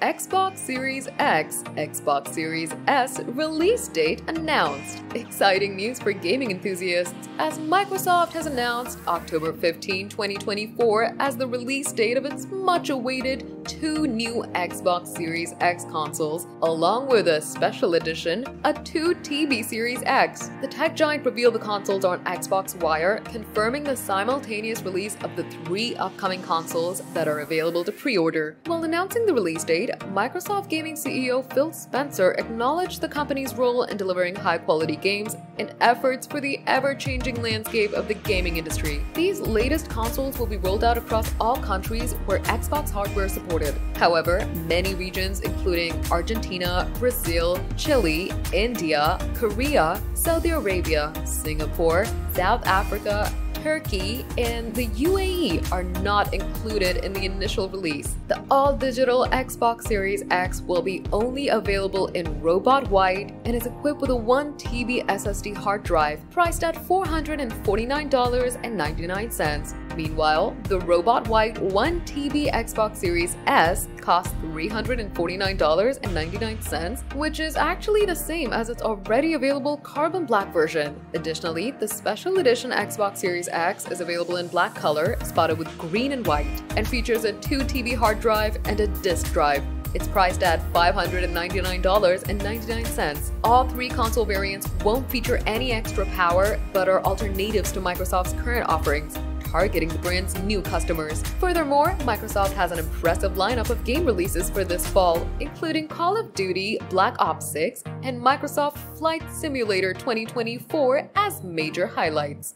Xbox Series X, Xbox Series S release date announced. Exciting news for gaming enthusiasts, as Microsoft has announced October 15, 2024 as the release date of its much-awaited two new Xbox Series X consoles, along with a special edition, a 2 TB Series X. The tech giant revealed the consoles on Xbox Wire, confirming the simultaneous release of the three upcoming consoles that are available to pre-order. While announcing the release date, Microsoft Gaming CEO Phil Spencer acknowledged the company's role in delivering high-quality games and efforts for the ever-changing landscape of the gaming industry. These latest consoles will be rolled out across all countries where Xbox hardware is supported. However, many regions including Argentina, Brazil, Chile, India, Korea, Saudi Arabia, Singapore, South Africa, Turkey, and the UAE are not included in the initial release. The all-digital Xbox Series X will be only available in Robot White and is equipped with a 1 TB SSD hard drive, priced at $449.99. Meanwhile, the Robot White 1 TB Xbox Series S costs $349.99, which is actually the same as its already available Carbon Black version. Additionally, the special edition Xbox Series X is available in black color, spotted with green and white, and features a 2 TB hard drive and a disk drive. It's priced at $599.99. All three console variants won't feature any extra power, but are alternatives to Microsoft's current offerings, targeting the brand's new customers. Furthermore, Microsoft has an impressive lineup of game releases for this fall, including Call of Duty, Black Ops 6, and Microsoft Flight Simulator 2024 as major highlights.